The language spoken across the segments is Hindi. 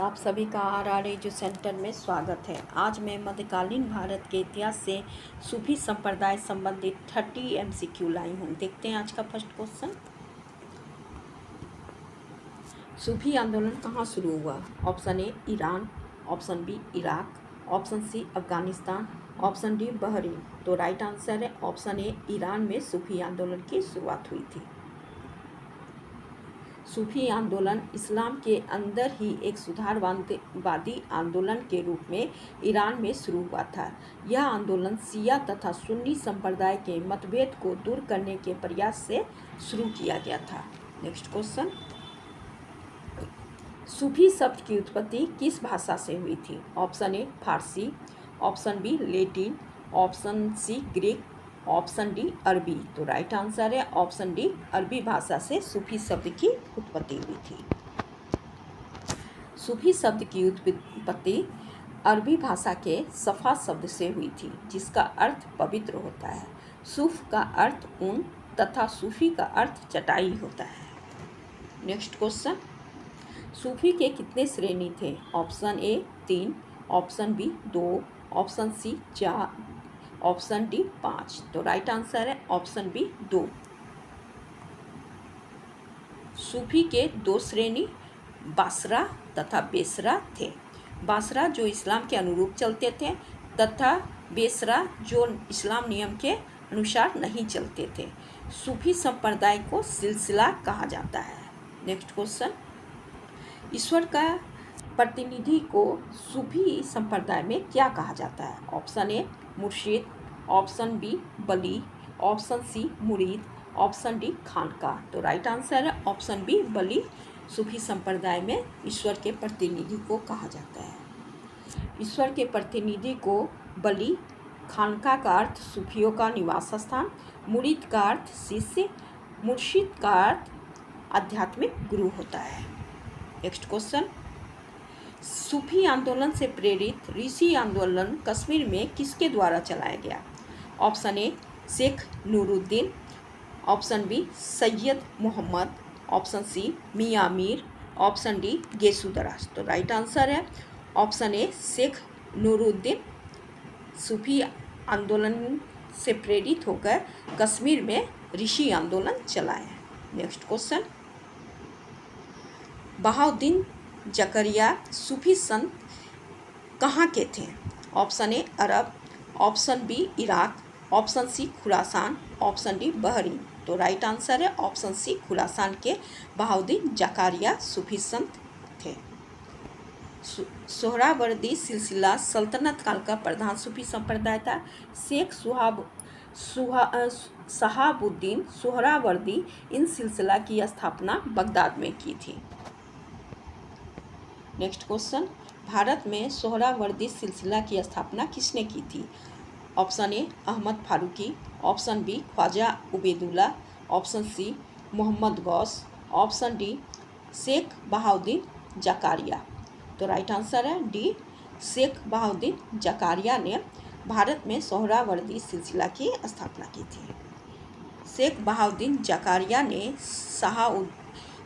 आप सभी का आर एजू सेंटर में स्वागत है। आज मैं मध्यकालीन भारत के इतिहास से सूफी संप्रदाय संबंधित 30 MCQ लाई हूँ। देखते हैं आज का फर्स्ट क्वेश्चन। सूफी आंदोलन कहाँ शुरू हुआ? Option A Iran, option B Iraq, option C Afghanistan, option D Bahrain. तो राइट आंसर है ऑप्शन ए, ईरान में सूफी आंदोलन की शुरुआत हुई थी। सूफी आंदोलन इस्लाम के अंदर ही एक सुधारवादी आंदोलन के रूप में ईरान में शुरू हुआ था। यह आंदोलन शिया तथा सुन्नी संप्रदाय के मतभेद को दूर करने के प्रयास से शुरू किया गया था। नेक्स्ट क्वेश्चन, सूफी शब्द की उत्पत्ति किस भाषा से हुई थी? ऑप्शन ए फारसी, option B Latin, option C Greek, option D अरबी। तो राइट आंसर है ऑप्शन डी, अरबी भाषा से सूफी शब्द की उत्पत्ति हुई थी। सूफी शब्द की उत्पत्ति अरबी भाषा के सफ़ा शब्द से हुई थी, जिसका अर्थ पवित्र होता है। सूफ का अर्थ ऊन तथा सूफी का अर्थ चटाई होता है। नेक्स्ट क्वेश्चन, सूफी के कितने श्रेणी थे? Option A 3, option B 2, option C 4, option D 5। तो राइट आंसर है ऑप्शन बी 2। सूफी के 2 श्रेणी बासरा तथा बेसरा थे। बासरा जो इस्लाम के अनुरूप चलते थे तथा बेसरा जो इस्लाम नियम के अनुसार नहीं चलते थे। सूफी संप्रदाय को सिलसिला कहा जाता है। नेक्स्ट क्वेश्चन, ईश्वर का प्रतिनिधि को सूफी संप्रदाय में क्या कहा जाता है? ऑप्शन ए मुर्शिद, ऑप्शन बी बली, ऑप्शन सी मुरीद, ऑप्शन डी खानका। तो राइट आंसर है ऑप्शन बी बली। सूफी संप्रदाय में ईश्वर के प्रतिनिधि को कहा जाता है। ईश्वर के प्रतिनिधि को बली, खानका का अर्थ सूफियों का निवास स्थान, मुरीद का अर्थ शिष्य, मुर्शिद का अर्थ आध्यात्मिक गुरु होता है। नेक्स्ट क्वेश्चन, सूफी आंदोलन से प्रेरित ऋषि आंदोलन कश्मीर में किसके द्वारा चलाया गया? Option A Sheikh Nooruddin, option B Syed Mohammad, option C Mian Mir, option D Gesudaraz. तो राइट आंसर है ऑप्शन ए शेख नूरुद्दीन सूफी आंदोलन से प्रेरित होकर कश्मीर में ऋषि आंदोलन चलाया। नेक्स्ट क्वेश्चन, बहाउद्दीन जकरिया सूफी संत कहाँ के थे? Option A Arab, option B Iraq, option C Khurasan, option D Bahrain. तो राइट आंसर है ऑप्शन सी, खुरासान के बहाउद्दीन जकारिया सूफी संत थे। सोहरावर्दी सिलसिला सल्तनत काल का प्रधान सूफी संप्रदाय था। शेख शहाबुद्दीन सोहरावर्दी इन सिलसिला की स्थापना बगदाद में की थी। नेक्स्ट क्वेश्चन, भारत में सोहरावर्दी सिलसिला की स्थापना किसने की थी? Option A Ahmad Farooqui, option B Khwaja Ubaidullah, option C Mohammad Ghaus, option D Sheikh Bahauddin Zakariya. तो राइट आंसर है डी, शेख बहाउद्दीन जकारिया ने भारत में सोहरावर्दी सिलसिला की स्थापना की थी। शेख बहाउद्दीन जकारिया ने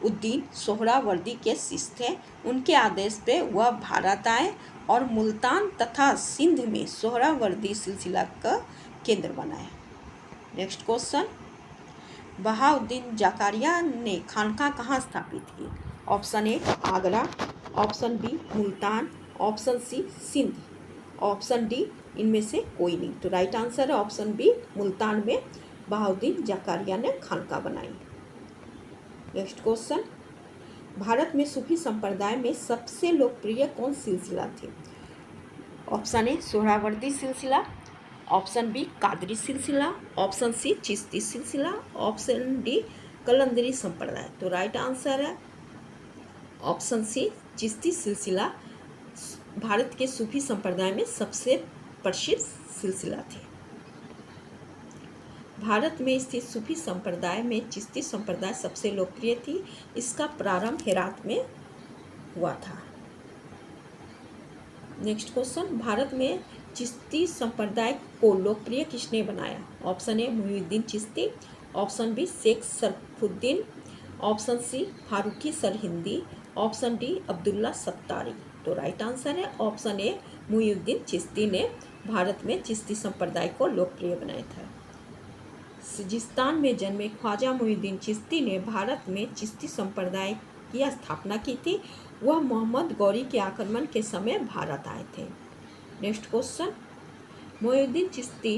उद्दीन सोहरावर्दी के शिष्य थे। उनके आदेश पे वह भारत आए और मुल्तान तथा सिंध में सोहरावर्दी सिलसिला का केंद्र बनाए। नेक्स्ट क्वेश्चन, बहाउद्दीन जकारिया ने खानका कहाँ स्थापित की? Option A Agra, option B Multan, option C Sindh, option D इनमें से कोई नहीं। तो राइट आंसर है ऑप्शन बी, मुल्तान में बहाउद्दीन जकारिया ने खानका बनाई। नेक्स्ट क्वेश्चन, भारत में सूफी संप्रदाय में सबसे लोकप्रिय कौन सिलसिला थी? ऑप्शन ए सोहरावर्दी सिलसिला, ऑप्शन बी कादरी सिलसिला, ऑप्शन सी चिश्ती सिलसिला, ऑप्शन डी कलंदरी संप्रदाय। तो राइट आंसर है ऑप्शन सी, चिश्ती सिलसिला भारत के सूफी संप्रदाय में सबसे प्रसिद्ध सिलसिला थी। भारत में स्थित सूफी संप्रदाय में चिश्ती संप्रदाय सबसे लोकप्रिय थी। इसका प्रारंभ हेरात में हुआ था। नेक्स्ट क्वेश्चन, भारत में चिश्ती संप्रदाय को लोकप्रिय किसने बनाया? Option A Muhiuddin Chishti, option B Sheikh Sharafuddin, option C Faruqi Sirhindi, option D Abdullah Sattari. तो राइट आंसर है ऑप्शन ए, मुईउद्दीन चिश्ती ने भारत में चिश्ती संप्रदाय को लोकप्रिय बनाया था। सिजिस्तान में जन्मे ख्वाजा मुईउद्दीन चिश्ती ने भारत में चिश्ती संप्रदाय की स्थापना की थी। वह मोहम्मद गौरी के आक्रमण के समय भारत आए थे। नेक्स्ट क्वेश्चन, मुईउद्दीन चिश्ती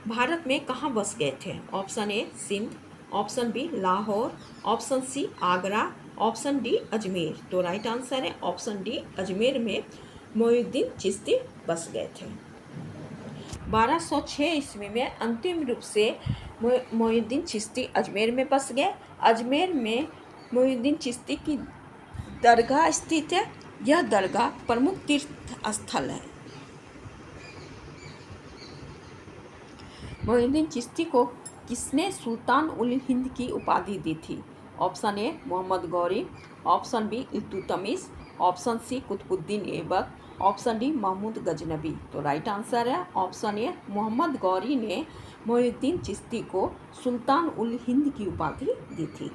भारत में कहाँ बस गए थे? Option A Sindh, option B Lahore, option C Agra, option D Ajmer. तो राइट आंसर है ऑप्शन डी, अजमेर में मुईउद्दीन चिश्ती बस गए थे। 1206 ईस्वी में अंतिम रूप से मुईउद्दीन चिश्ती अजमेर में बस गए। अजमेर में मुईउद्दीन चिश्ती की दरगाह स्थित है। यह दरगाह प्रमुख तीर्थ स्थल है। मुईउद्दीन चिश्ती को किसने सुल्तान उल हिंद की उपाधि दी थी? Option A Mohammad Ghori, option B Iltutmish, option C Qutubuddin Aibak, option D Mahmud Ghaznavi. तो राइट आंसर है ऑप्शन ए, मोहम्मद गौरी ने मुईउद्दीन चिश्ती को सुल्तान उल हिंद की उपाधि दी थी।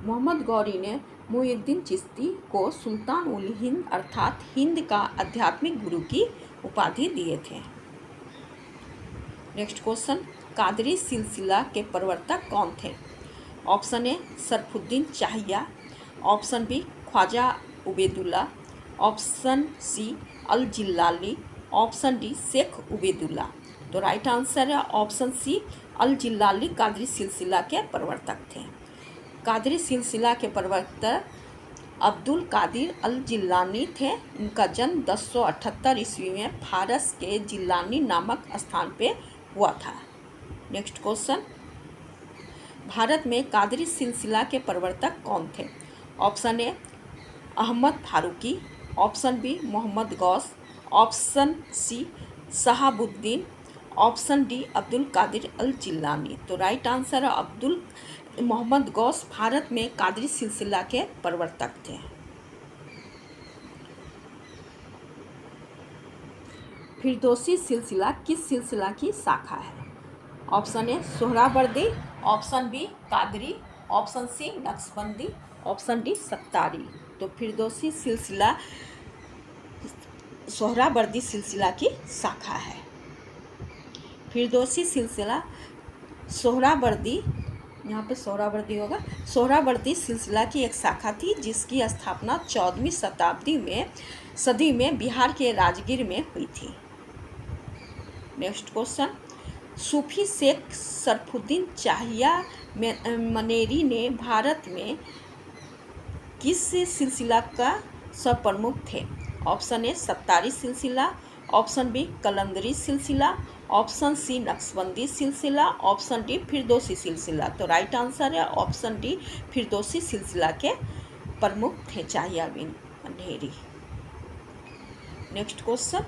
मोहम्मद गौरी ने मुईउद्दीन चिश्ती को सुल्तान उल हिंद अर्थात हिंद का आध्यात्मिक गुरु की उपाधि दिए थे। नेक्स्ट क्वेश्चन, कादरी सिलसिला के प्रवर्तक कौन थे? Option A Sharafuddin Chahiya, option B Khwaja Ubaidullah, option C Al Jilani, option D Sheikh Ubaidullah. तो राइट आंसर है option C, Al Jilani Qadri सिलसिला के प्रवर्तक थे। कादरी सिलसिला के प्रवर्तक अब्दुल कादिर अल जिलानी थे। उनका जन्म 1078 ईस्वी में फारस के जिलानी नामक स्थान पे हुआ था। नेक्स्ट क्वेश्चन, भारत में कादरी सिलसिला के प्रवर्तक कौन थे? Option A Ahmad Farooqui, option B Mohammad Ghaus, option C Shahabuddin, option D Abdul Qadir al Jilani. तो राइट आंसर है मोहम्मद गौस भारत में कादरी सिलसिला के प्रवर्तक थे। फिरदौसी सिलसिला किस सिलसिला की शाखा है? Option A Suhrawardi, option B Qadri, option C Naqshbandi, option D Sattari. तो फिरदौसी सिलसिला सोहरावर्दी सिलसिला की शाखा है। फिरदौसी सिलसिला सोहरावर्दी, यहाँ पे सोहरावर्दी होगा, सोहरावर्दी सिलसिला की एक शाखा थी जिसकी स्थापना 14वीं सदी में बिहार के राजगीर में हुई थी। नेक्स्ट क्वेश्चन, सूफी शेख सरफुद्दीन चाहिया मनेरी ने भारत में किस सिलसिला का प्रमुख थे? ऑप्शन ए सत्तारी सिलसिला, ऑप्शन बी कलंदरी सिलसिला, ऑप्शन सी नक्शबंदी सिलसिला, ऑप्शन डी फिरदौसी सिलसिला। तो राइट आंसर है ऑप्शन डी, फिरदौसी सिलसिला के प्रमुख थे चाहिया बिन मनेरी। नेक्स्ट क्वेश्चन,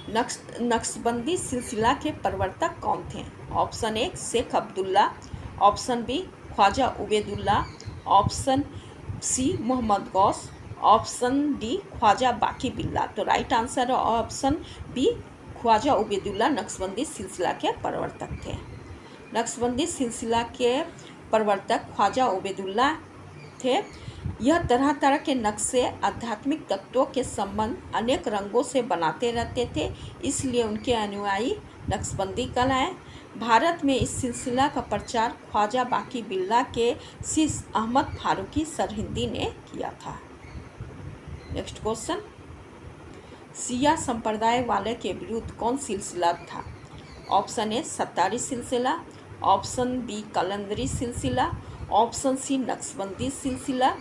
नक्शबंदी सिलसिला के प्रवर्तक कौन थे? Option A Sheikh Abdullah, option B Khwaja Ubaidullah, option C Mohammad Ghaus, option D Khwaja Baqi Billah. तो राइट आंसर है ऑप्शन बी, ख्वाजा उबैदुल्ला नक्शबंदी सिलसिला के प्रवर्तक थे। नक्शबंदी सिलसिला के प्रवर्तक ख्वाजा उबैदुल्ला थे। यह तरह तरह के नक्शे आध्यात्मिक तत्वों के संबंध अनेक रंगों से बनाते रहते थे, इसलिए उनके अनुयायी नक्शबंदी कहलाए। भारत में इस सिलसिला का प्रचार ख्वाजा बाकी बिल्ला के शिष्य अहमद फारूकी सरहिंदी ने किया था। नेक्स्ट क्वेश्चन, शिया संप्रदाय वाले के विरुद्ध कौन सिलसिला था? ऑप्शन ए सत्तारी सिलसिला, ऑप्शन बी कलंदरी सिलसिला, ऑप्शन सी नक्शबंदी सिलसिला,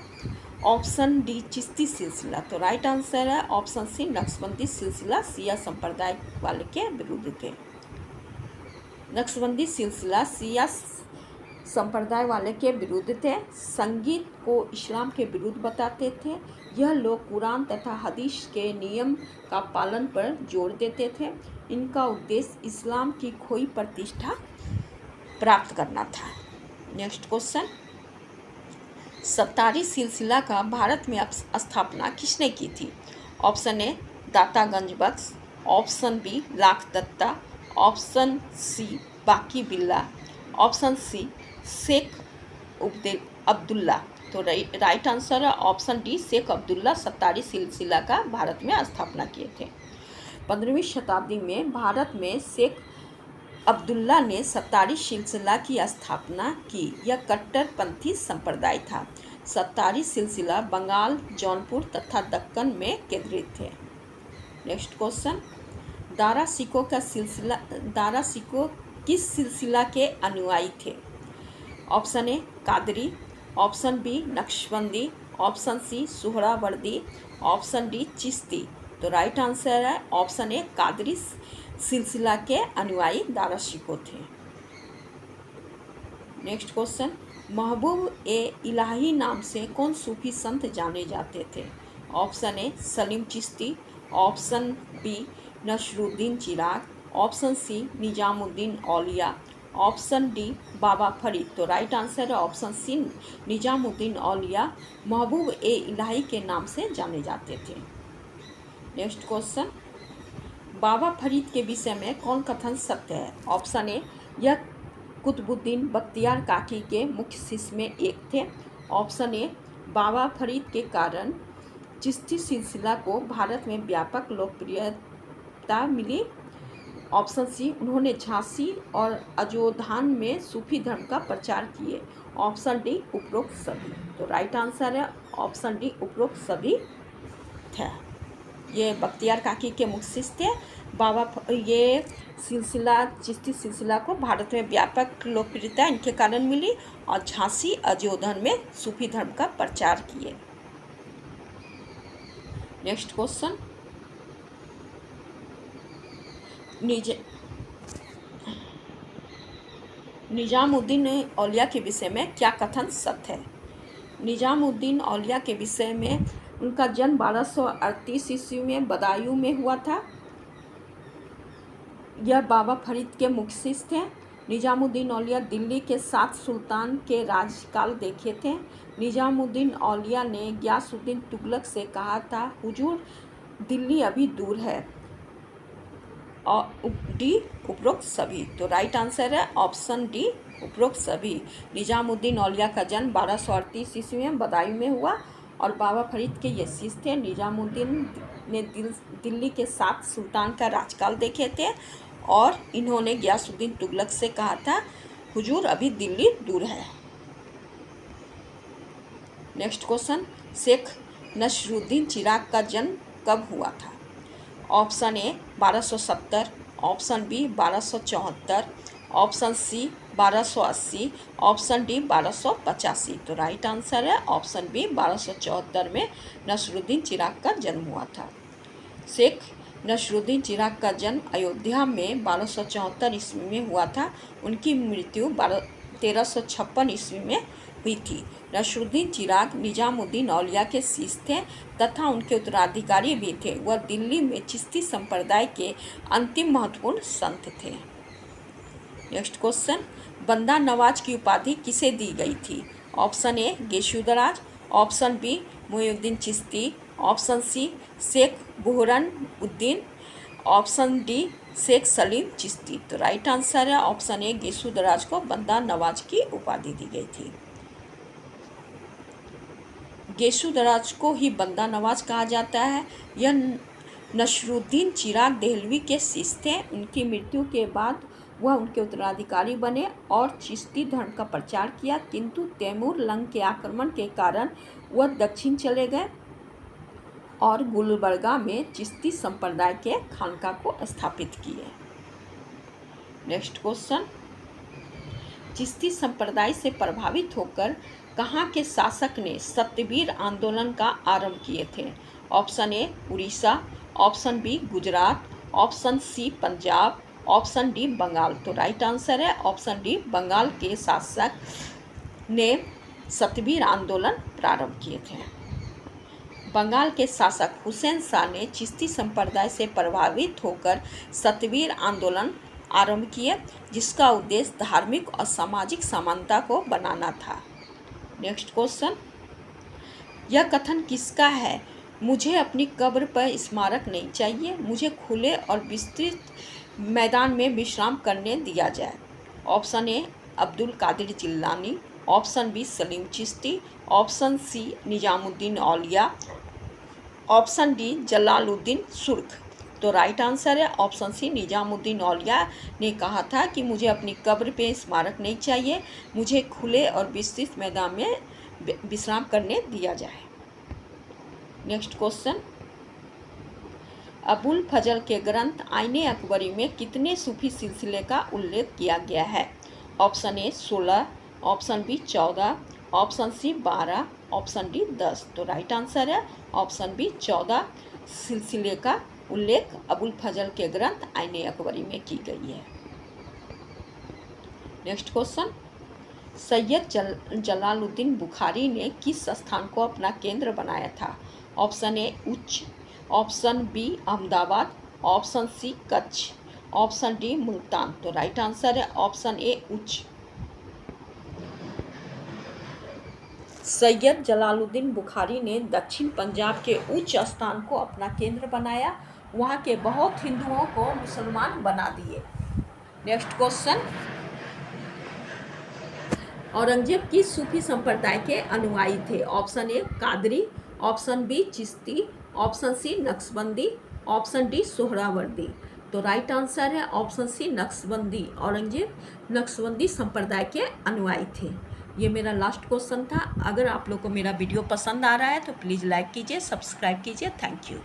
ऑप्शन डी चिश्ती सिलसिला। तो राइट आंसर है ऑप्शन सी, नक्शबंदी सिलसिला शिया संप्रदाय वाले के विरुद्ध थे। नक्शबंदी सिलसिला शिया संप्रदाय वाले के विरुद्ध थे। संगीत को इस्लाम के विरुद्ध बताते थे। यह लोग कुरान तथा हदीस के नियम का पालन पर जोर देते थे। इनका उद्देश्य इस्लाम की खोई प्रतिष्ठा प्राप्त करना था। नेक्स्ट क्वेश्चन, सत्तारी सिलसिला का भारत में स्थापना किसने की थी? Option A Data Ganj Bakhsh, option B Lakh Datta, option C Baqi Billah, option C Sheikh Abdullah. तो राइट आंसर है ऑप्शन डी, शेख अब्दुल्ला सत्तारी सिलसिला का भारत में स्थापना किए थे। 15वीं शताब्दी में भारत में शेख अब्दुल्ला ने सत्तारी सिलसिला की स्थापना की। यह कट्टरपंथी संप्रदाय था। सत्तारी सिलसिला बंगाल, जौनपुर तथा दक्कन में केंद्रित थे। नेक्स्ट क्वेश्चन, दारा सिकों किस सिलसिला के अनुयायी थे? Option A Qadri, option B Naqshbandi, option C Suhrawardi, option D Chishti. तो राइट आंसर है ऑप्शन ए, कादरी सिलसिला के अनुयायी दारा सिकों थे। नेक्स्ट क्वेश्चन, महबूब ए इलाही नाम से कौन सूफी संत जाने जाते थे? Option A Salim Chishti, option B Nasiruddin Chirag, option C Nizamuddin Auliya, option D Baba Farid. तो राइट आंसर है ऑप्शन सी, निजामुद्दीन औलिया महबूब ए इलाही के नाम से जाने जाते थे। नेक्स्ट क्वेश्चन, बाबा फरीद के विषय में कौन कथन सत्य है? ऑप्शन ए, यह कुतुबुद्दीन बख्तियार काकी के मुख्य शिष्य में एक थे। ऑप्शन ए, बाबा फरीद के कारण चिश्ती सिलसिला को भारत में व्यापक लोकप्रियता मिली। ऑप्शन सी, उन्होंने झांसी और अजोधान में सूफी धर्म का प्रचार किए। ऑप्शन डी उपरोक्त सभी। तो राइट आंसर है ऑप्शन डी उपरोक्त सभी थे। ये बख्तियार काकी के मुख्य शिष्य थे। ये सिलसिला चिश्ती सिलसिला को भारत में व्यापक लोकप्रियता इनके कारण मिली और झांसी अजोधन में सूफी धर्म का प्रचार किए। नेक्स्ट क्वेश्चन, निजामुद्दीन औलिया के विषय में क्या कथन सत्य है? निजामुद्दीन औलिया के विषय में उनका जन्म 1238 ईस्वी में बदायूं में हुआ था। यह बाबा फरीद के मुख्य शिष्य थे। निजामुद्दीन औलिया दिल्ली के 7 सुल्तान के राजकाल देखे थे। निजामुद्दीन औलिया ने गियासुद्दीन तुगलक से कहा था, हुजूर दिल्ली अभी दूर है। और डी उपरोक्त सभी। तो राइट आंसर है ऑप्शन डी उपरोक्त सभी। निजामुद्दीन औलिया का जन्म 1238 ईस्वी में बदायूं में हुआ और बाबा फरीद के ये शिष्य थे। निजामुद्दीन ने दिल्ली के 7 सुल्तान का राजकाल देखे थे और इन्होंने गियासुद्दीन तुगलक से कहा था, हुजूर अभी दिल्ली दूर है। नेक्स्ट क्वेश्चन, शेख नसरुद्दीन चिराग का जन्म कब हुआ था? Option A 1270, option B 1274, option C 1280, option D 1285। तो राइट आंसर है ऑप्शन बी 1274 में नसरुद्दीन चिराग का जन्म हुआ था। शेख नसरुद्दीन चिराग का जन्म अयोध्या में 1274 ईस्वी में हुआ था। उनकी मृत्यु 1356 ईस्वी में हुई थी। नसरुद्दीन चिराग निजामुद्दीन औलिया के शिष्य थे तथा उनके उत्तराधिकारी भी थे। वह दिल्ली में चिश्ती संप्रदाय के अंतिम महत्वपूर्ण संत थे। नेक्स्ट क्वेश्चन, बंदा नवाज की उपाधि किसे दी गई थी? Option A Gesudaraz, option B Moinuddin Chishti, option C Sheikh Burhan Uddin, option D Sheikh Salim Chishti. तो राइट आंसर है ऑप्शन ए, गेशुदराज को बंदा नवाज की उपाधि दी गई थी। गेशुदराज को ही बंदा नवाज कहा जाता है। यह नसरुद्दीन चिराग देहलवी के शिष्य थे। उनकी मृत्यु के बाद वह उनके उत्तराधिकारी बने और चिश्ती धर्म का प्रचार किया, किंतु तैमूर लंग के आक्रमण के कारण वह दक्षिण चले गए और गुलबर्गा में चिश्ती संप्रदाय के खानका को स्थापित किए। नेक्स्ट क्वेश्चन, चिश्ती संप्रदाय से प्रभावित होकर कहाँ के शासक ने सत्यवीर आंदोलन का आरंभ किए थे? Option A Orissa, option B Gujarat, option C Punjab, option D Bengal. तो राइट आंसर है ऑप्शन डी, बंगाल के शासक ने सत्यवीर आंदोलन प्रारंभ किए थे। बंगाल के शासक हुसैन शाह ने चिश्ती संप्रदाय से प्रभावित होकर सत्यवीर आंदोलन आरंभ किए, जिसका उद्देश्य धार्मिक और सामाजिक समानता को बनाना था। नेक्स्ट क्वेश्चन, यह कथन किसका है? मुझे अपनी कब्र पर स्मारक नहीं चाहिए, मुझे खुले और विस्तृत मैदान में विश्राम करने दिया जाए। Option A Abdul Qadir Jilani, option B Salim Chishti, option C Nizamuddin Auliya, option D Jalaluddin Surkh. तो राइट आंसर है ऑप्शन सी निजामुद्दीन औलिया ने कहा था कि मुझे अपनी कब्र पे स्मारक नहीं चाहिए, मुझे खुले और विस्तृत मैदान में विश्राम करने दिया जाए। नेक्स्ट क्वेश्चन, अबुल फजल के ग्रंथ आईने अकबरी में कितने सूफी सिलसिले का उल्लेख किया गया है? Option A 16, option B 14, option C 12, option D 10। तो राइट आंसर है ऑप्शन बी 14 सिलसिले का उल्लेख अबुल फजल के ग्रंथ आईने अकबरी में की गई है। नेक्स्ट क्वेश्चन, सैयद जलालुद्दीन बुखारी ने किस स्थान को अपना केंद्र बनाया था? Option A Uch, option B Ahmedabad, option C Kutch, option D Multan. तो राइट आंसर है ऑप्शन ए उच्च। सैयद जलालुद्दीन बुखारी ने दक्षिण पंजाब के उच्च स्थान को अपना केंद्र बनाया, वहाँ के बहुत हिंदुओं को मुसलमान बना दिए। नेक्स्ट क्वेश्चन, औरंगजेब किस सूफी संप्रदाय के अनुयायी थे? Option A Qadri, option B Chishti, option C Naqshbandi, option D Suhrawardi. तो राइट आंसर है ऑप्शन सी नक्शबंदी। औरंगजेब नक्शबंदी संप्रदाय के अनुयायी थे। ये मेरा लास्ट क्वेश्चन था। अगर आप लोग को मेरा वीडियो पसंद आ रहा है तो प्लीज़ लाइक कीजिए, सब्सक्राइब कीजिए। Thank you.